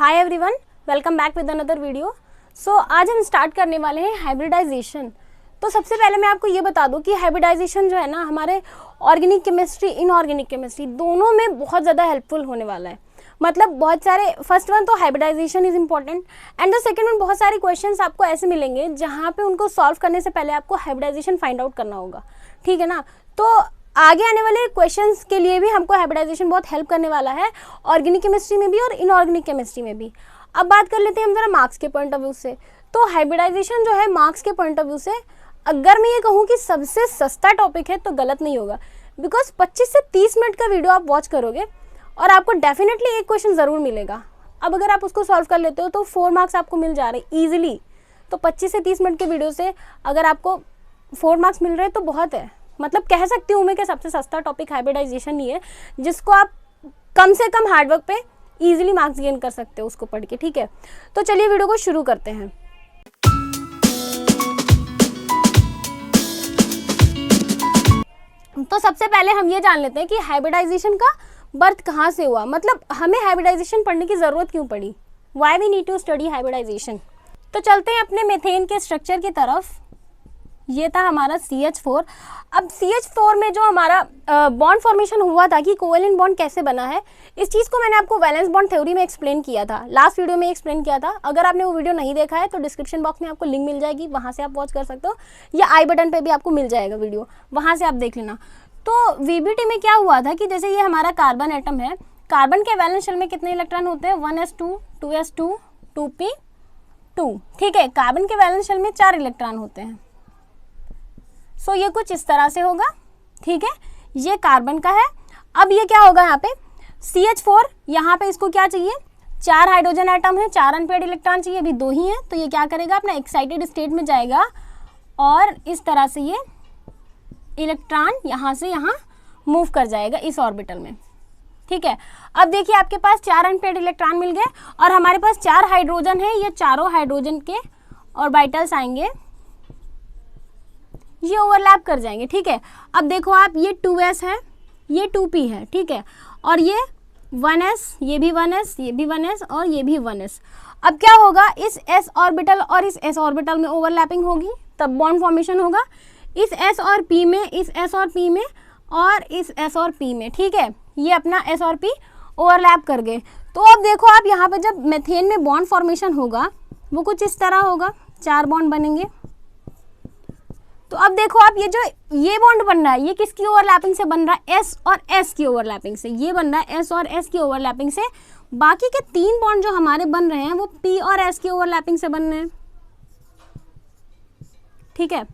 Hi everyone, welcome back with another video. So आज हम start करने वाले हैं हाइब्रिडाइजेशन। तो सबसे पहले मैं आपको ये बता दूं कि हाइब्रिडाइजेशन जो है ना, हमारे ऑर्गेनिक केमिस्ट्री, इनऑर्गेनिक केमिस्ट्री दोनों में बहुत ज़्यादा हेल्पफुल होने वाला है। मतलब बहुत सारे, फर्स्ट वन तो hybridization is important and the second one, बहुत सारे क्वेश्चंस आपको ऐसे मिलेंगे जहाँ पे उनको सॉल्व करने से पहले आपको हाइब्रिडाइजेशन फाइंड आउट करना होगा, ठीक है ना। तो आगे आने वाले क्वेश्चंस के लिए भी हमको हाइब्रिडाइजेशन बहुत हेल्प करने वाला है, ऑर्गेनिक केमिस्ट्री में भी और इनऑर्गेनिक केमिस्ट्री में भी। अब बात कर लेते हैं हम जरा मार्क्स के पॉइंट ऑफ व्यू से। तो हाइब्रिडाइजेशन जो है मार्क्स के पॉइंट ऑफ व्यू से, अगर मैं ये कहूँ कि सबसे सस्ता टॉपिक है तो गलत नहीं होगा, बिकॉज 25 से 30 मिनट का वीडियो आप वॉच करोगे और आपको डेफिनेटली एक क्वेश्चन ज़रूर मिलेगा। अब अगर आप उसको सॉल्व कर लेते हो तो 4 मार्क्स आपको मिल जा रहे हैं ईजिली। तो 25 से 30 मिनट के वीडियो से अगर आपको 4 मार्क्स मिल रहे हैं तो बहुत है। मतलब कह सकती हूँ मैं कि सबसे सस्ता टॉपिक हाइब्रिडाइजेशन ही है, जिसको आप कम से कम हार्डवर्क पे इजीली मार्क्स गेन कर सकते हो उसको पढ़ के, ठीक है। तो चलिए वीडियो को शुरू करते हैं। तो सबसे पहले हम ये जान लेते हैं कि हाइब्रिडाइजेशन का बर्थ कहाँ से हुआ, मतलब हमें हाइब्रिडाइजेशन पढ़ने की ज़रूरत क्यों पड़ी, why we need to study hybridization. तो चलते हैं अपने मेथेन के स्ट्रक्चर की तरफ। ये था हमारा CH4। अब CH4 में जो हमारा बॉन्ड फॉर्मेशन हुआ था कि कोवेलेंट बॉन्ड कैसे बना है, इस चीज़ को मैंने आपको वैलेंस बॉन्ड थ्योरी में एक्सप्लेन किया था, लास्ट वीडियो में एक्सप्लेन किया था। अगर आपने वो वीडियो नहीं देखा है तो डिस्क्रिप्शन बॉक्स में आपको लिंक मिल जाएगी, वहाँ से आप वॉच कर सकते हो, या आई बटन पर भी आपको मिल जाएगा वीडियो, वहाँ से आप देख लेना। तो VBT में क्या हुआ था कि जैसे ये हमारा कार्बन एटम है, कार्बन के वैलेंस शेल में कितने इलेक्ट्रॉन होते हैं, 1s2, 2s2, 2p2, ठीक है। कार्बन के वैलेंस शेल में 4 इलेक्ट्रॉन होते हैं। सो ये कुछ इस तरह से होगा, ठीक है। ये कार्बन का है। अब ये क्या होगा यहाँ पे CH4, यहाँ पे इसको क्या चाहिए, 4 हाइड्रोजन एटम है, 4 अनपेयर्ड इलेक्ट्रॉन चाहिए, अभी 2 ही है। तो ये क्या करेगा, अपना एक्साइटेड स्टेट में जाएगा और इस तरह से ये इलेक्ट्रॉन यहाँ से यहाँ मूव कर जाएगा इस ऑर्बिटल में, ठीक है। अब देखिए आपके पास 4 अनपेयर्ड इलेक्ट्रॉन मिल गए और हमारे पास 4 हाइड्रोजन है। ये चारों हाइड्रोजन के ऑर्बिटल्स आएंगे, ये ओवरलैप कर जाएंगे, ठीक है। अब देखो आप, ये 2s है, ये 2p है, ठीक है, और ये 1s, ये भी 1s, ये भी 1s और ये भी 1s। अब क्या होगा, इस s ऑर्बिटल और इस s ऑर्बिटल में ओवरलैपिंग होगी, तब बॉन्ड फॉर्मेशन होगा इस s और p में, इस s और p में और इस s और p में, ठीक है। ये अपना s और p ओवरलैप कर गए। तो अब देखो आप, यहाँ पे जब मेथेन में बॉन्ड फॉर्मेशन होगा वो कुछ इस तरह होगा, 4 बॉन्ड बनेंगे। तो अब देखो आप, ये बॉन्ड बन रहा है, ये किसकी ओवरलैपिंग से बन रहा है, S और S की ओवरलैपिंग से। ये बन रहा है S और S की ओवरलैपिंग से। बाकी के 3 बॉन्ड जो हमारे बन रहे हैं वो P और S की ओवरलैपिंग से बन रहे हैं, ठीक है।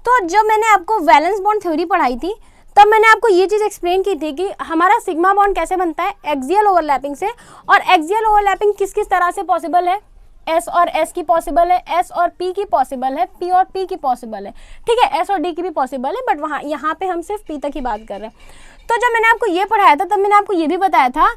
तो जब मैंने आपको वैलेंस बॉन्ड थ्योरी पढ़ाई थी तब मैंने आपको ये चीज़ एक्सप्लेन की थी कि हमारा सिग्मा बॉन्ड कैसे बनता है, एक्सियल ओवरलैपिंग से। और एक्सियल ओवरलैपिंग किस किस तरह से पॉसिबल है, S और S की पॉसिबल है, S और P की पॉसिबल है, P और P की पॉसिबल है, ठीक है। S और D की भी पॉसिबल है, बट वहाँ यहाँ पे हम सिर्फ P तक ही बात कर रहे हैं। तो जब मैंने आपको ये पढ़ाया था तब मैंने आपको ये भी बताया था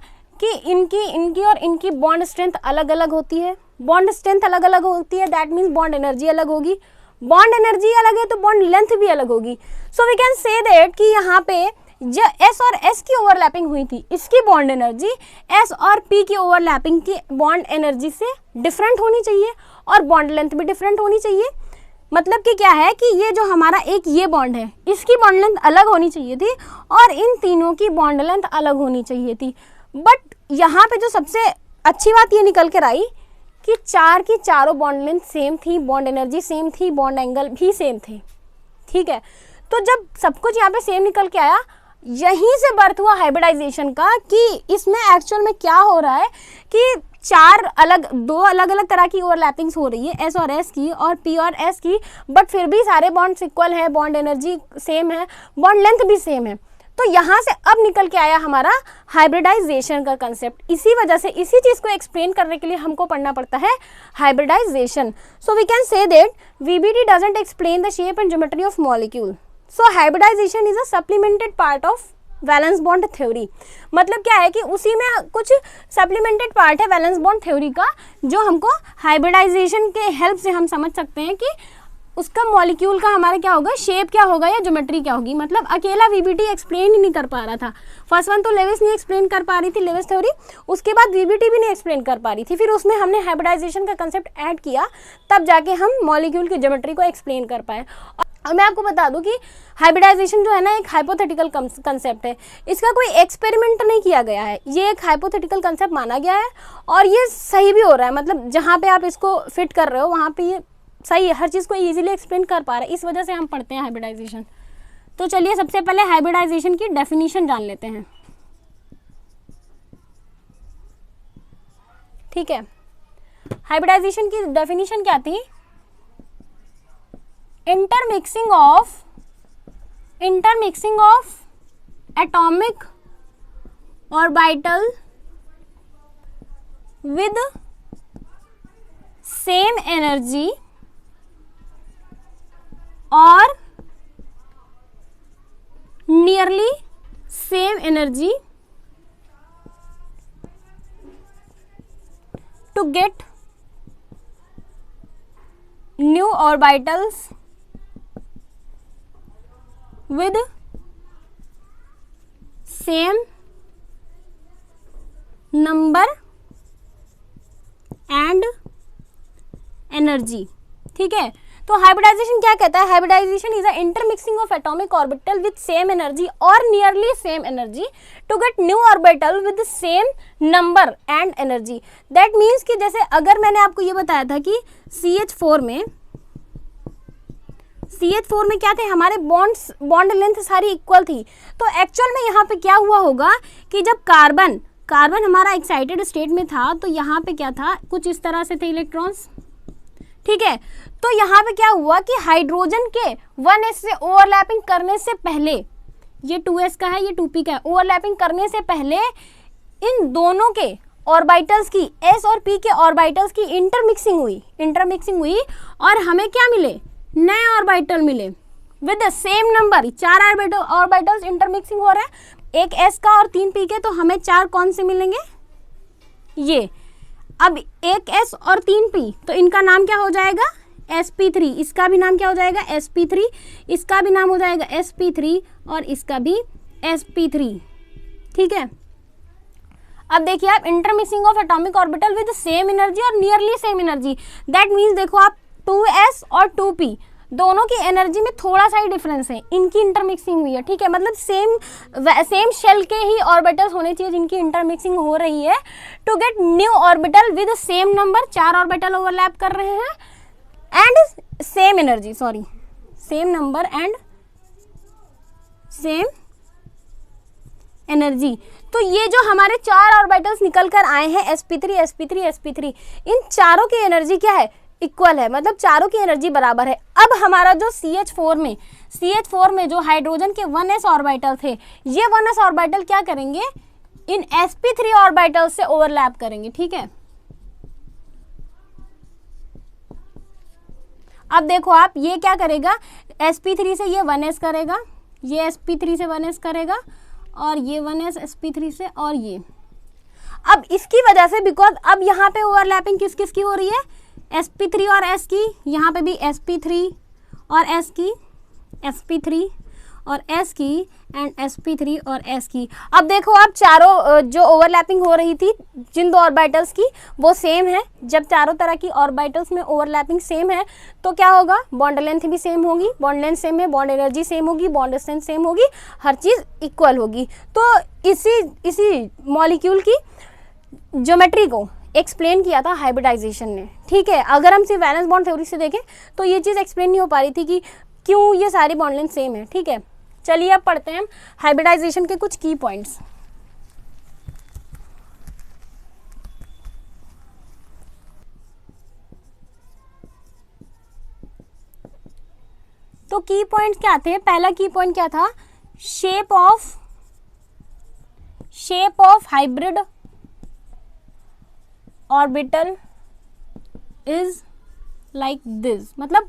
कि इनकी और इनकी बॉन्ड स्ट्रेंथ अलग अलग होती है। बॉन्ड स्ट्रेंथ अलग अलग होती है, दैट मीन्स बॉन्ड एनर्जी अलग होगी। बॉन्ड एनर्जी अलग है तो बॉन्ड लेंथ भी अलग होगी। So we can say that कि यहाँ पे जो S और S की ओवरलैपिंग हुई थी, इसकी बॉन्ड एनर्जी S और P की ओवरलैपिंग की बॉन्ड एनर्जी से डिफरेंट होनी चाहिए और बॉन्ड लेंथ भी डिफरेंट होनी चाहिए। मतलब कि क्या है कि ये जो हमारा एक ये बॉन्ड है, इसकी बॉन्ड लेंथ अलग होनी चाहिए थी और इन तीनों की बॉन्ड लेंथ अलग होनी चाहिए थी। बट यहाँ पे जो सबसे अच्छी बात ये निकल कर आई कि 4 की चारों बॉन्ड लेंथ सेम थी, बॉन्ड एनर्जी सेम थी, बॉन्ड एंगल भी सेम थे, ठीक है। तो जब सब कुछ यहाँ पे सेम निकल के आया, यहीं से बर्थ हुआ हाइब्रिडाइजेशन का कि इसमें एक्चुअल में क्या हो रहा है कि 2 अलग अलग तरह की ओवरलैपिंग्स हो रही है, S और S की और P और S की, बट फिर भी सारे बॉन्ड्स इक्वल है, बॉन्ड एनर्जी सेम है, बॉन्ड लेंथ भी सेम है। तो यहाँ से अब निकल के आया हमारा हाइब्रिडाइजेशन का कंसेप्ट। इसी वजह से इसी चीज़ को एक्सप्लेन करने के लिए हमको पढ़ना पड़ता है hybridization. So we can say that VBT doesn't explain the shape and geometry of molecule. So hybridization is a supplemented part of valence bond theory. मतलब क्या है कि उसी में कुछ सप्लीमेंटेड पार्ट है वैलेंस बॉन्ड थ्योरी का, जो हमको हाइब्रिडाइजेशन के हेल्प से हम समझ सकते हैं कि उसका मॉलिक्यूल का हमारा क्या होगा, शेप क्या होगा या ज्योमेट्री क्या होगी। मतलब अकेला वीबीटी एक्सप्लेन ही नहीं कर पा रहा था। फर्स्ट वन तो लेविस नहीं एक्सप्लेन कर पा रही थी, लेविस थ्योरी, उसके बाद वीबीटी भी नहीं एक्सप्लेन कर पा रही थी। फिर उसमें हमने हाइब्रिडाइजेशन का कंसेप्ट ऐड किया, तब जाके हम मॉलिक्यूल की ज्योमेट्री को एक्सप्लेन कर पाए। और मैं आपको बता दूं कि हाइब्रिडाइजेशन जो है ना एक हाइपोथेटिकल कंसेप्ट है, इसका कोई एक्सपेरिमेंट नहीं किया गया है, ये एक हाइपोथेटिकल कंसेप्ट माना गया है और ये सही भी हो रहा है। मतलब जहाँ पे आप इसको फिट कर रहे हो वहाँ पे ये सही है, हर चीज़ को इजीली एक्सप्लेन कर पा रहे हैं, इस वजह से हम पढ़ते हैं हाइब्रिडाइजेशन। तो चलिए सबसे पहले हाइब्रिडाइजेशन की डेफिनेशन जान लेते हैं। ठीक है, हाइब्रिडाइजेशन की डेफिनेशन क्या थी, intermixing of atomic orbital with same energy और nearly same energy to get new orbitals with same number and energy। ठीक है, तो हाइब्रिडाइजेशन क्या कहता है, hybridization is a intermixing of atomic orbital with same energy और nearly same energy to get new orbital with same number and energy. That means कि जैसे अगर मैंने आपको ये बताया था कि CH4 में क्या थे, हमारे बॉन्ड लेंथ सारी इक्वल थी, तो एक्चुअल में यहाँ पे क्या हुआ होगा कि जब कार्बन हमारा एक्साइटेड स्टेट में था तो यहाँ पे क्या था, कुछ इस तरह से थे इलेक्ट्रॉन्स। ठीक है, तो यहाँ पे क्या हुआ कि हाइड्रोजन के 1s से ओवरलैपिंग करने से पहले, ये 2s का है ये 2p का है, ओवरलैपिंग करने से पहले इन दोनों के ऑर्बिटल्स की, s और p के ऑर्बिटल्स की इंटरमिक्सिंग हुई और हमें क्या मिले, नए ऑर्बिटल मिले with the same number. 4 orbitals intermixing हो रहे हैं, एक s का और 3 p के, तो हमें 4 कौन से मिलेंगे, ये। अब एक s और 3 p, तो इनका नाम क्या हो जाएगा, sp3, इसका भी नाम क्या हो जाएगा, sp3, इसका भी नाम हो जाएगा sp3 और इसका भी sp3। ठीक है, अब देखिए आप, intermixing of atomic orbital with same energy और nearly same energy. That means देखो आप 2s और 2p दोनों की एनर्जी में थोड़ा सा ही डिफरेंस है, इनकी इंटरमिक्सिंग हुई है। ठीक है, मतलब सेम शेल के ही ऑर्बिटल्स होने चाहिए जिनकी इंटरमिक्सिंग हो रही है to get new orbital with same number. 4 orbital overlap कर रहे हैं and same energy, same number and same energy. तो ये जो हमारे 4 ऑर्बिटल्स निकल कर आए हैं sp3, इन चारों की एनर्जी क्या है, इक्वल है, मतलब चारों की एनर्जी बराबर है। अब हमारा जो CH4 में जो हाइड्रोजन के 1s ऑर्बिटल थे, ये 1s ऑर्बिटल क्या करेंगे, इन sp3 ऑर्बिटल से ओवरलैप करेंगे। ठीक है, अब देखो आप, ये क्या करेगा, sp3 से ये 1s करेगा, ये sp3 से 1s करेगा और ये 1s sp3 से, और ये अब इसकी वजह से, बिकॉज अब यहाँ पे ओवरलैपिंग किस किस की हो रही है, sp3 और s की, यहाँ पे भी sp3 और s की, sp3 और s की एंड sp3 और s की। अब देखो आप, चारों जो ओवरलैपिंग हो रही थी जिन 2 ऑर्बिटल्स की, वो सेम है। जब चारों तरह की ऑर्बिटल्स में ओवरलैपिंग सेम है तो क्या होगा, बॉन्ड लेंथ भी सेम होगी, बॉन्ड लेंथ सेम है, बॉन्ड एनर्जी सेम होगी, बॉन्ड डिस्टेंस सेम होगी, हर चीज़ इक्वल होगी। तो इसी मॉलिक्यूल की ज्योमेट्री को एक्सप्लेन किया था हाइब्रिडाइजेशन ने। ठीक है, अगर हम सिर्फ वैलेंस बॉन्ड थ्योरी से देखें तो ये चीज़ एक्सप्लेन नहीं हो पा रही थी कि क्यों ये सारी बॉन्ड लेंथ सेम है। ठीक है, चलिए अब पढ़ते हैं हाइब्रिडाइजेशन के कुछ की पॉइंट्स। तो की पॉइंट्स क्या थे, पहला की पॉइंट क्या था, shape of hybrid orbital is like this. मतलब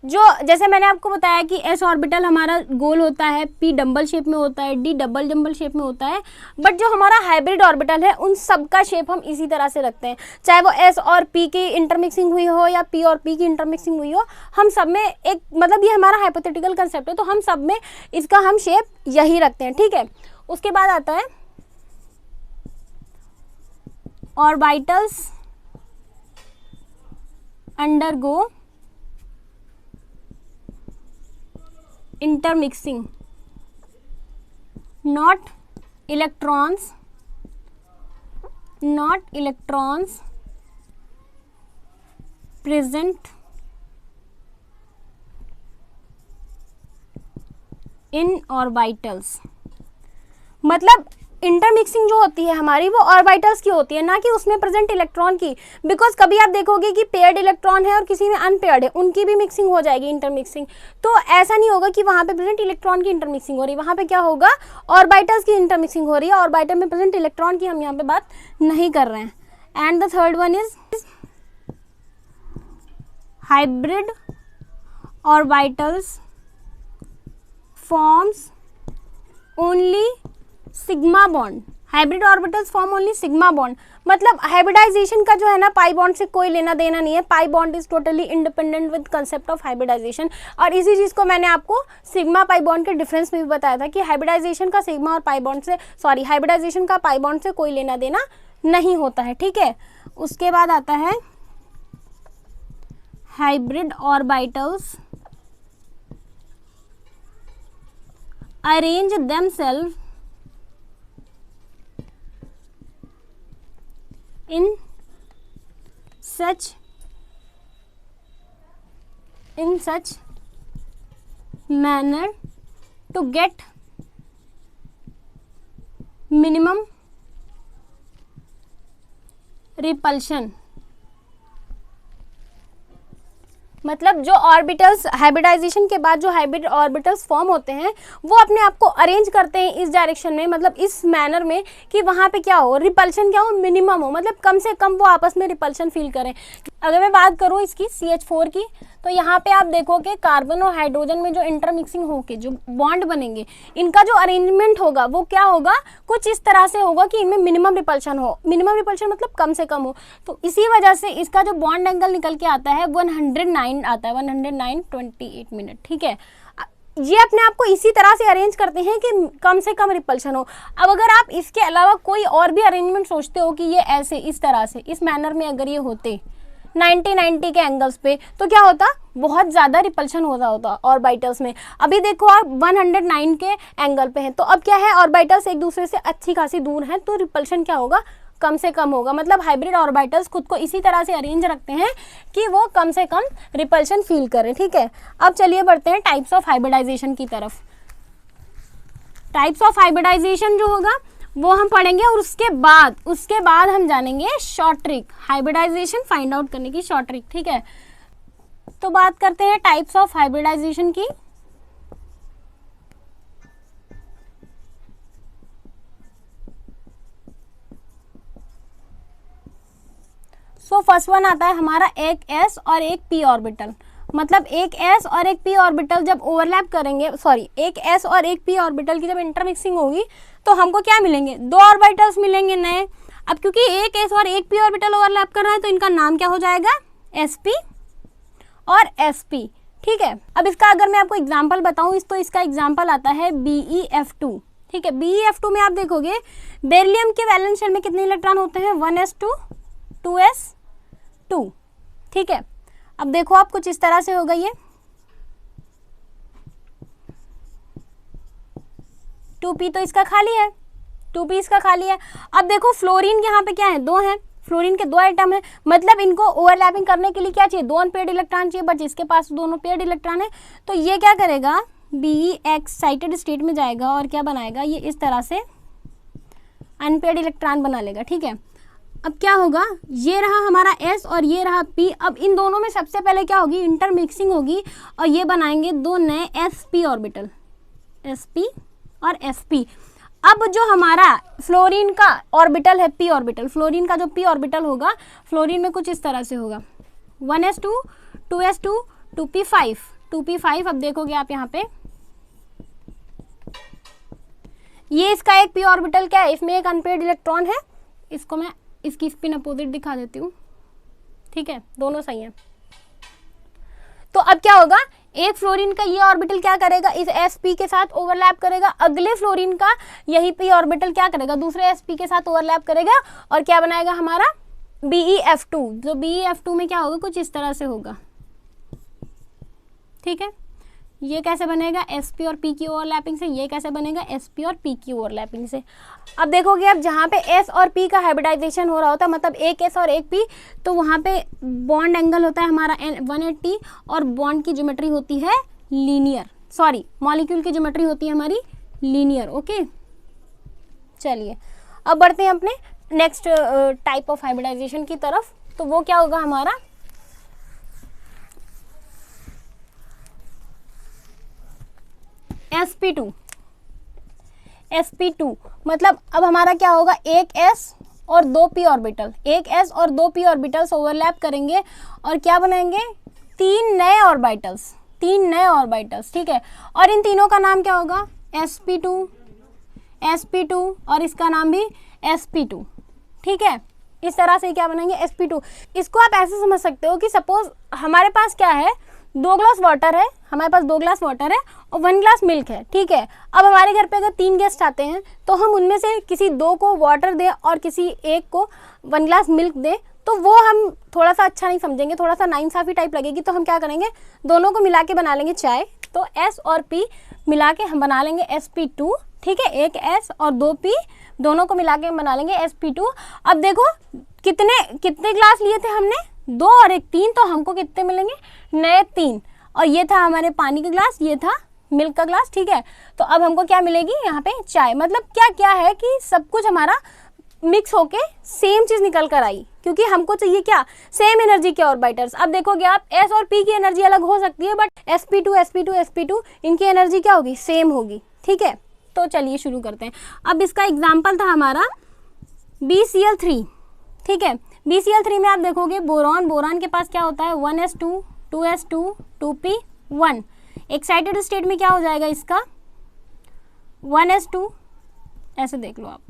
जो जैसे मैंने आपको बताया कि s ऑर्बिटल हमारा गोल होता है, p डबल शेप में होता है, d डबल शेप में होता है, बट जो हमारा हाइब्रिड ऑर्बिटल है उन सब का शेप हम इसी तरह से रखते हैं, चाहे वो s और p की इंटरमिक्सिंग हुई हो या p और p की इंटरमिक्सिंग हुई हो, हम सब में एक मतलब ये हमारा हाइपोथेटिकल कंसेप्ट है, तो हम सब में इसका हम शेप यही रखते हैं, ठीक है। उसके बाद आता है orbitals undergo intermixing, not electrons present in orbitals। मतलब इंटरमिक्सिंग जो होती है हमारी वो ऑर्बिटल्स की होती है, ना कि उसमें प्रेजेंट इलेक्ट्रॉन की, बिकॉज कभी आप देखोगे कि पेयर्ड इलेक्ट्रॉन है और किसी में अनपेयर्ड है, उनकी भी मिक्सिंग हो जाएगी, इंटरमिक्सिंग। तो ऐसा नहीं होगा कि वहाँ पे प्रेजेंट इलेक्ट्रॉन की इंटरमिक्सिंग हो रही है, वहाँ पे क्या होगा, ऑर्बिटल्स की इंटरमिक्सिंग हो रही है, ऑर्बिटल में प्रेजेंट इलेक्ट्रॉन की हम यहाँ पे बात नहीं कर रहे हैं। And the third one is hybrid orbitals forms only sigma bond. Hybrid orbitals form only sigma bond, मतलब हाइब्रिडाइजेशन का जो है ना पाई बॉन्ड से कोई लेना देना नहीं है, pi bond is totally independent with concept of hybridization. और इसी चीज़ को मैंने आपको सिग्मा पाई बॉन्ड के डिफरेंस में भी बताया था कि हाइब्रिडाइजेशन का सिग्मा और पाई बॉन्ड से हाइब्रिडाइजेशन का पाई बॉन्ड से कोई लेना देना नहीं होता है, ठीक है। उसके बाद आता है hybrid orbitals arrange themselves in such manner to get minimum repulsion। मतलब जो ऑर्बिटल्स हाइब्रिडाइजेशन के बाद जो हाइब्रिड ऑर्बिटल्स फॉर्म होते हैं वो अपने आप को अरेंज करते हैं इस डायरेक्शन में, मतलब इस मैनर में कि वहाँ पे क्या हो, रिपल्शन क्या हो, मिनिमम हो, मतलब कम से कम वो आपस में रिपल्शन फील करें। अगर मैं बात करूँ इसकी CH4 की, तो यहाँ पे आप देखोगे कार्बन और हाइड्रोजन में जो इंटरमिक्सिंग होके जो बॉन्ड बनेंगे, इनका जो अरेंजमेंट होगा वो क्या होगा, कुछ इस तरह से होगा कि इनमें मिनिमम रिपल्शन हो। मिनिमम रिपल्शन मतलब कम से कम हो, तो इसी वजह से इसका जो बॉन्ड एंगल निकल के आता है 109 आता है, 109.28 मिनट, ठीक है। ये अपने आप को इसी तरह से अरेंज करते हैं कि कम से कम रिपल्शन हो। अब अगर आप इसके अलावा कोई और भी अरेंजमेंट सोचते हो कि ये ऐसे इस तरह से इस मैनर में अगर ये होते 90 के एंगल्स पे, तो क्या होता, बहुत ज़्यादा रिपल्शन होता ऑर्बिटल्स में। अभी देखो आप 109 के एंगल पे हैं, तो अब क्या है, ऑर्बिटल्स एक दूसरे से अच्छी खासी दूर हैं, तो रिपल्शन क्या होगा, कम से कम होगा। मतलब हाइब्रिड ऑर्बिटल्स खुद को इसी तरह से अरेंज रखते हैं कि वो कम से कम रिपल्शन फील करें, ठीक है। अब चलिए बढ़ते हैं टाइप्स ऑफ हाइब्रिडाइजेशन की तरफ। टाइप्स ऑफ हाइब्रिडाइजेशन जो होगा वो हम पढ़ेंगे, और उसके बाद हम जानेंगे short trick, hybridization find out करने की शॉर्ट ट्रिक, ठीक है। तो बात करते हैं टाइप्स ऑफ हाइब्रिडाइजेशन की। सो फर्स्ट वन आता है हमारा एक s और एक p ऑर्बिटल। मतलब एक s और एक p ऑर्बिटल जब ओवरलैप करेंगे, एक s और एक p ऑर्बिटल की जब इंटरमिक्सिंग होगी तो हमको क्या मिलेंगे, दो ऑर्बिटल्स मिलेंगे नए। अब क्योंकि एक s और एक p ऑर्बिटल ओवरलैप कर रहा है तो इनका नाम क्या हो जाएगा, sp और sp, ठीक है। अब इसका अगर मैं आपको एग्जाम्पल बताऊं, तो इसका एग्जाम्पल आता है BeF2, ठीक है। BeF2 में आप देखोगे बेरिलियम के वैलेंस शेल में कितने इलेक्ट्रॉन होते हैं, 1s2 2s2, ठीक है। अब देखो आप कुछ इस तरह से होगा ये 2p तो इसका खाली है, 2p इसका खाली है। अब देखो फ्लोरीन यहाँ पे क्या है, दो हैं, फ्लोरीन के दो आइटम है, मतलब इनको ओवरलैपिंग करने के लिए क्या चाहिए, दो अनपेयर्ड इलेक्ट्रॉन चाहिए, बट जिसके पास दोनों पेयर्ड इलेक्ट्रॉन है तो ये क्या करेगा, बी एक्साइटेड स्टेट में जाएगा और क्या बनाएगा, ये इस तरह से अनपेयर्ड इलेक्ट्रॉन बना लेगा, ठीक है। अब क्या होगा, ये रहा हमारा S और ये रहा P। अब इन दोनों में सबसे पहले क्या होगी, इंटरमिक्सिंग होगी और ये बनाएंगे दो नए sp ऑर्बिटल, sp और sp। अब जो हमारा फ्लोरीन का ऑर्बिटल है p ऑर्बिटल, फ्लोरीन का जो p ऑर्बिटल होगा, फ्लोरीन में कुछ इस तरह से होगा 1s2 2s2 2p5, 2p5। अब देखोगे आप यहाँ पे ये इसका एक p ऑर्बिटल क्या है, इसमें एक अनपेयर्ड इलेक्ट्रॉन है। इसको मैं इसकी स्पिन अपोजिट दिखा देती हूँ, ठीक है, दोनों सही है। तो अब क्या होगा, एक फ्लोरीन का ये ऑर्बिटल क्या करेगा, इस sp के साथ ओवरलैप करेगा, अगले फ्लोरीन का यही p ऑर्बिटल क्या करेगा, दूसरे sp के साथ ओवरलैप करेगा और क्या बनाएगा हमारा BeF2। जो BeF2 में क्या होगा, कुछ इस तरह से होगा, ठीक है। ये कैसे बनेगा, sp और p की ओवरलैपिंग से, ये कैसे बनेगा sp और p की ओवरलैपिंग से। अब देखोगे आप जहाँ पे s और p का हाइब्रिडाइजेशन हो रहा होता है, मतलब एक s और एक p, तो वहाँ पे बॉन्ड एंगल होता है हमारा 180 और बॉन्ड की ज्योमेट्री होती है लीनियर, सॉरी मॉलिक्यूल की ज्योमेट्री होती है हमारी लीनियर। ओके, चलिए अब बढ़ते हैं अपने नेक्स्ट टाइप ऑफ हाइब्रिडाइजेशन की तरफ। तो वो क्या होगा हमारा sp2। sp2 मतलब अब हमारा क्या होगा, एक s और दो p ऑर्बिटल, एक s और दो p ऑर्बिटल्स ओवरलैप करेंगे और क्या बनाएंगे, तीन नए ऑर्बिटल्स, तीन नए ऑर्बिटल्स, ठीक है। और इन तीनों का नाम क्या होगा, sp2, sp2 और इसका नाम भी sp2, ठीक है। इस तरह से क्या बनाएंगे, sp2। इसको आप ऐसे समझ सकते हो कि सपोज हमारे पास क्या है, 2 ग्लास वाटर है, हमारे पास 2 ग्लास वाटर है और 1 ग्लास मिल्क है, ठीक है। अब हमारे घर पे अगर 3 गेस्ट आते हैं तो हम उनमें से किसी 2 को वाटर दें और किसी एक को 1 ग्लास मिल्क दें, तो वो हम थोड़ा सा अच्छा नहीं समझेंगे, थोड़ा सा नाइंसाफ़ी टाइप लगेगी। तो हम क्या करेंगे, दोनों को मिला के बना लेंगे चाय। तो S और P मिला के हम बना लेंगे sp2, ठीक है। एक S और 2 P दोनों को मिला के हम बना लेंगे sp2। अब देखो कितने ग्लास लिए थे हमने, 2 और 1 3, तो हमको कितने मिलेंगे, नए 3। और ये था हमारे पानी का ग्लास, ये था मिल्क का ग्लास, ठीक है। तो अब हमको क्या मिलेगी यहाँ पे, चाय। मतलब क्या क्या है कि सब कुछ हमारा मिक्स होके सेम चीज़ निकल कर आई, क्योंकि हमको चाहिए क्या, सेम एनर्जी के ऑर्बिटल्स। अब देखोगे आप S और P की एनर्जी अलग हो सकती है, बट sp2 इनकी एनर्जी क्या होगी, सेम होगी, ठीक है। तो चलिए शुरू करते हैं। अब इसका एग्जाम्पल था हमारा BCl3, ठीक है। BCl3 में आप देखोगे बोरान के पास क्या होता है, 1s2 2s2 2p1। Excited state में क्या हो जाएगा इसका, 1s2, ऐसे देख लो आप।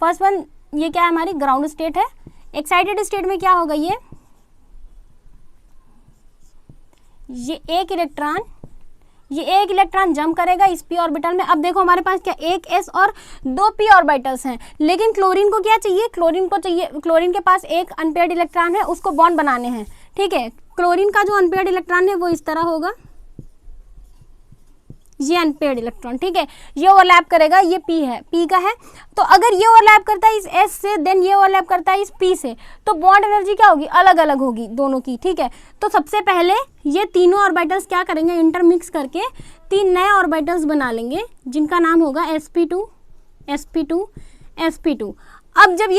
फर्स्ट वन ये क्या है, हमारी ग्राउंड स्टेट है। एक्साइटेड स्टेट में क्या होगा, ये एक इलेक्ट्रॉन जंप करेगा इस p ऑर्बिटल में। अब देखो हमारे पास क्या, एक s और 2 p ऑर्बिटल्स हैं, लेकिन क्लोरीन को क्या चाहिए, क्लोरीन के पास एक अनपेयर्ड इलेक्ट्रॉन है, उसको बॉन्ड बनाने हैं, ठीक है। क्लोरीन का जो अनपेयर्ड इलेक्ट्रॉन है वो इस तरह होगा, ये अनपेयर्ड इलेक्ट्रॉन, ठीक है। ये ओवरलैप करेगा, ये p है, p का है। तो अगर ये ओवरलैप करता है इस s से, देन ये ओवरलैप करता है इस p से, तो बॉन्ड एनर्जी क्या होगी, अलग अलग होगी दोनों की, ठीक है। तो सबसे पहले ये तीनों ऑर्बिटल्स क्या करेंगे, इंटरमिक्स करके 3 नए ऑर्बिटल्स बना लेंगे, जिनका नाम होगा sp2 sp2 sp2। अब जब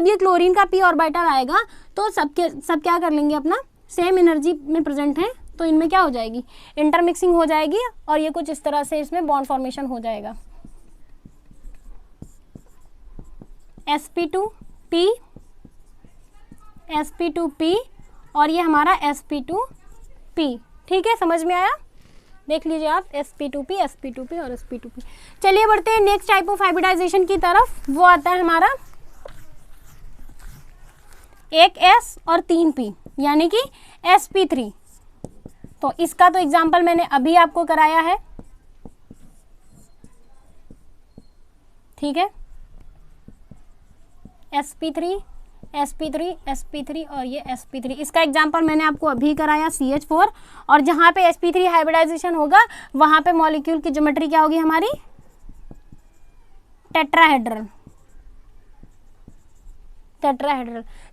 ये क्लोरीन का p ऑर्बिटल आएगा तो सब क्या कर लेंगे, अपना सेम एनर्जी में प्रेजेंट है, तो इनमें क्या हो जाएगी, इंटरमिक्सिंग हो जाएगी और ये कुछ इस तरह से इसमें बॉन्ड फॉर्मेशन हो जाएगा, sp2p sp2p और ये हमारा sp2p, ठीक है। समझ में आया, देख लीजिए आप, sp2p और sp2p। चलिए बढ़ते हैं नेक्स्ट टाइप ऑफ हाइब्रिडाइजेशन की तरफ। वो आता है हमारा एक S और 3 P, यानी कि sp3। तो इसका तो एग्जाम्पल मैंने अभी आपको कराया है, ठीक है। sp3 और ये sp3, इसका एग्जाम्पल मैंने आपको अभी कराया CH4। और जहाँ पे sp3 हाइब्रिडाइजेशन होगा वहाँ पे मॉलिक्यूल की ज्योमेट्री क्या होगी हमारी, टेट्राहेड्रल।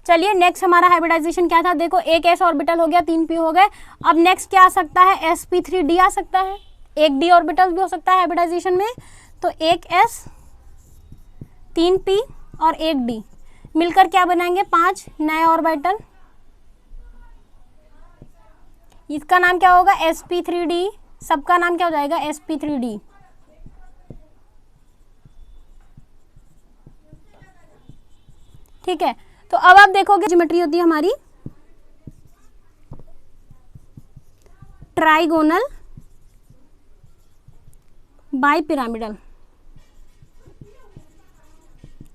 चलिए नेक्स्ट हमारा हाइब्रिडाइजेशन क्या था, देखो एक s ऑर्बिटल हो गया, 3 p हो गए। अब नेक्स्ट क्या आ सकता है, sp3d आ सकता है, एक d ऑर्बिटल भी हो सकता है हाइब्रिडाइजेशन में। तो एक s 3 p और एक d मिलकर क्या बनाएंगे, 5 नए ऑर्बिटल। इसका नाम क्या होगा, sp3d, सबका नाम क्या हो जाएगा, sp3d। ठीक है, तो अब आप देखोगे ज्योमेट्री होती है हमारी ट्राइगोनल बाइपिरामिडल,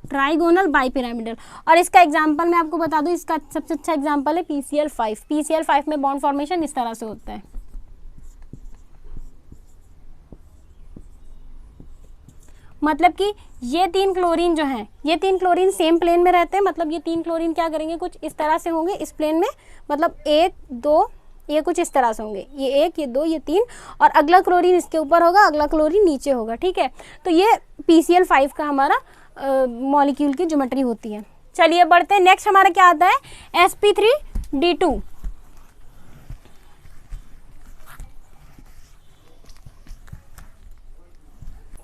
ट्राइगोनल बाइपिरामिडल। और इसका एग्जांपल मैं आपको बता दूं, इसका सबसे अच्छा एग्जांपल है PCl5। PCl5 में बॉन्ड फॉर्मेशन इस तरह से होता है। मतलब कि ये 3 क्लोरीन जो हैं, ये 3 क्लोरीन सेम प्लेन में रहते हैं। मतलब ये 3 क्लोरीन क्या करेंगे, कुछ इस तरह से होंगे इस प्लेन में। मतलब 1 2 ये कुछ इस तरह से होंगे, ये 1 ये 2 ये 3, और अगला क्लोरीन इसके ऊपर होगा, अगला क्लोरीन नीचे होगा। ठीक है, तो ये PCl5 का हमारा मॉलिक्यूल की ज्योमेट्री होती है। चलिए बढ़ते हैं, नेक्स्ट हमारा क्या आता है sp3d2।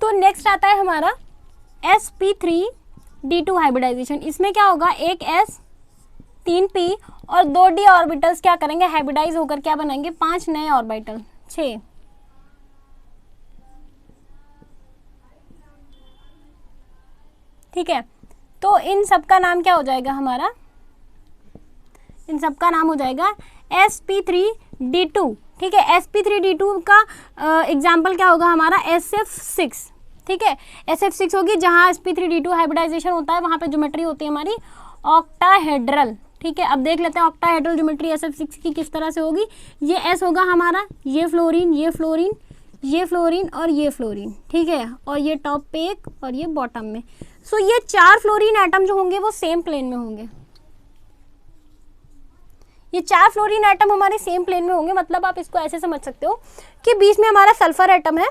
तो नेक्स्ट आता है हमारा sp3d2 हाइब्रिडाइजेशन। इसमें क्या होगा, एक s 3 p और 2 d ऑर्बिटल्स क्या करेंगे, हाइब्रिडाइज होकर क्या बनाएंगे, 5 नए ऑर्बिटल, 6। ठीक है, तो इन सब का नाम क्या हो जाएगा हमारा, इन सब का नाम हो जाएगा sp3d2। ठीक है, sp3d2 का एग्जाम्पल क्या होगा हमारा, SF6। ठीक है, SF6 होगी, जहाँ sp3d2 हाइब्रिडाइजेशन होता है वहाँ पे ज्योमेट्री होती है हमारी ऑक्टाहेड्रल। ठीक है, अब देख लेते हैं ऑक्टाहेड्रल ज्योमेट्री SF6 की किस तरह से होगी। ये S होगा हमारा, ये फ्लोरीन, ये फ्लोरीन, ये फ्लोरीन और ये फ्लोरीन। ठीक है, और ये टॉप पे एक और ये बॉटम में। सो ये 4 फ्लोरीन एटम जो होंगे वो सेम प्लेन में होंगे। ये 4 फ्लोरीन एटम हमारे सेम प्लेन में होंगे। मतलब आप इसको ऐसे समझ सकते हो कि बीच में हमारा सल्फर एटम है,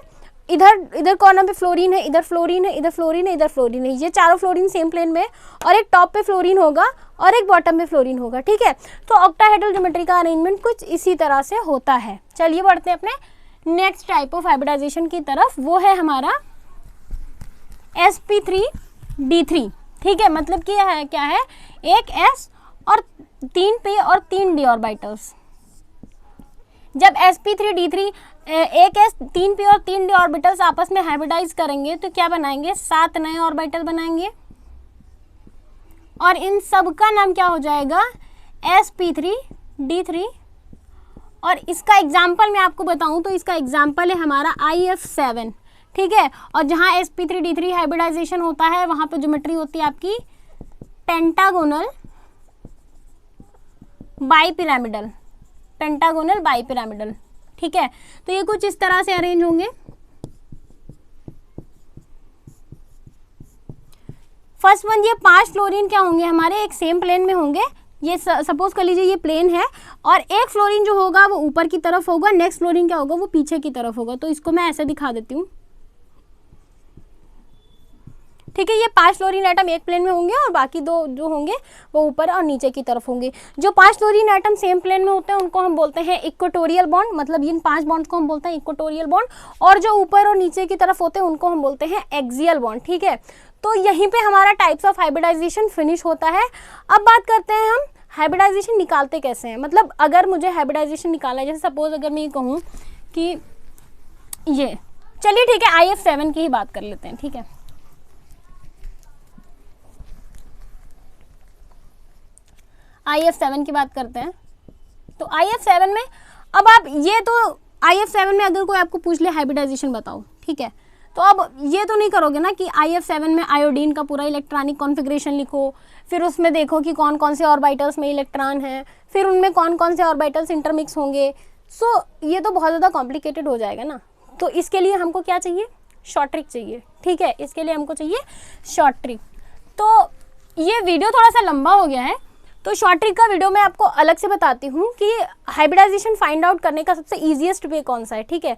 इधर कॉर्नर पे फ्लोरीन है, इधर फ्लोरीन है, इधर फ्लोरीन है, इधर फ्लोरीन है। ये चारों फ्लोरीन सेम प्लेन में है, और एक टॉप पे फ्लोरीन होगा और एक बॉटम पे फ्लोरीन होगा। ठीक है, तो ऑक्टाहेड्रल ज्योमेट्री का अरेंजमेंट कुछ इसी तरह से होता है। चलिए बढ़ते हैं अपने नेक्स्ट टाइप ऑफ हाइब्रिडाइजेशन की तरफ, वो है हमारा sp3d3। ठीक है, मतलब कि क्या है, एक s और 3 p और 3 d ऑर्बिटल्स। जब sp3d3 एक s 3 p और 3 d ऑर्बिटल्स आपस में हाइब्रिडाइज करेंगे तो क्या बनाएंगे, 7 नए ऑर्बिटल बनाएंगे, और इन सब का नाम क्या हो जाएगा, sp3d3। और इसका एग्जाम्पल मैं आपको बताऊं तो इसका एग्जाम्पल है हमारा IF7। ठीक है, और जहाँ sp3d3 हाइब्रिडाइजेशन होता है वहाँ पे ज्योमेट्री होती है आपकी पेंटागोनल बाइपिरामिडल, पेंटागोनल बाइपिरामिडल। ठीक है, तो ये कुछ इस तरह से अरेंज होंगे। फर्स्ट वन, ये 5 फ्लोरीन क्या होंगे हमारे, एक सेम प्लेन में होंगे। ये सपोज कर लीजिए ये प्लेन है, और एक फ्लोरीन जो होगा वो ऊपर की तरफ होगा, नेक्स्ट फ्लोरीन क्या होगा वो पीछे की तरफ होगा। तो इसको मैं ऐसे दिखा देती हूँ। ठीक है, ये 5 फ्लोरीन एटम एक प्लेन में होंगे और बाकी 2 जो होंगे वो ऊपर और नीचे की तरफ होंगे। जो 5 फ्लोरीन एटम सेम प्लेन में होते हैं उनको हम बोलते हैं इक्वेटोरियल बॉन्ड। मतलब इन 5 बॉन्ड को हम बोलते हैं इक्वेटोरियल बॉन्ड, और जो ऊपर और नीचे की तरफ होते हैं उनको हम बोलते हैं एक्सियल बॉन्ड। ठीक है, तो यहीं पे हमारा टाइप्स ऑफ हाइब्रिडाइजेशन फिनिश होता है। अब बात करते हैं हम हाइब्रिडाइजेशन निकालते कैसे हैं। मतलब अगर मुझे हाइब्रिडाइजेशन निकालना है, जैसे सपोज अगर मैं ये कहूँ कि ये, चलिए ठीक है IF7 की ही बात कर लेते हैं। ठीक है, IF7 की बात करते हैं। तो IF7 में अब आप ये तो IF7 में अगर कोई आपको पूछ ले हाइब्रिडाइजेशन बताओ, ठीक है, तो अब ये तो नहीं करोगे ना कि IF7 में आयोडीन का पूरा इलेक्ट्रॉनिक कॉन्फ़िगरेशन लिखो, फिर उसमें देखो कि कौन कौन से ऑर्बिटल्स में इलेक्ट्रॉन हैं, फिर उनमें कौन कौन से ऑर्बिटल्स इंटरमिक्स होंगे। सो ये तो बहुत ज़्यादा कॉम्प्लिकेटेड हो जाएगा ना। तो इसके लिए हमको क्या चाहिए, शॉर्ट ट्रिक चाहिए। ठीक है, इसके लिए हमको चाहिए शॉर्ट ट्रिक। तो ये वीडियो थोड़ा सा लंबा हो गया है, तो शॉर्ट ट्रिक का वीडियो मैं आपको अलग से बताती हूँ कि हाइब्रिडाइजेशन फाइंड आउट करने का सबसे ईजीएस्ट वे कौन सा है। ठीक है,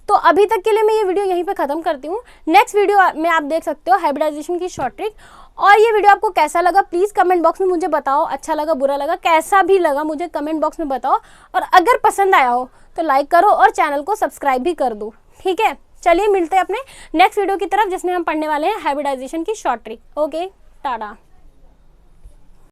तो अभी तक के लिए मैं ये वीडियो यहीं पे ख़त्म करती हूँ। नेक्स्ट वीडियो में आप देख सकते हो हाइब्रिडाइजेशन की शॉर्ट ट्रिक। और ये वीडियो आपको कैसा लगा प्लीज़ कमेंट बॉक्स में मुझे बताओ। अच्छा लगा, बुरा लगा, कैसा भी लगा मुझे कमेंट बॉक्स में बताओ। और अगर पसंद आया हो तो लाइक करो और चैनल को सब्सक्राइब भी कर दो। ठीक है, चलिए मिलते हैं अपने नेक्स्ट वीडियो की तरफ जिसमें हम पढ़ने वाले हैं हाइब्रिडाइजेशन की शॉर्ट ट्रिक। ओके, टाटा।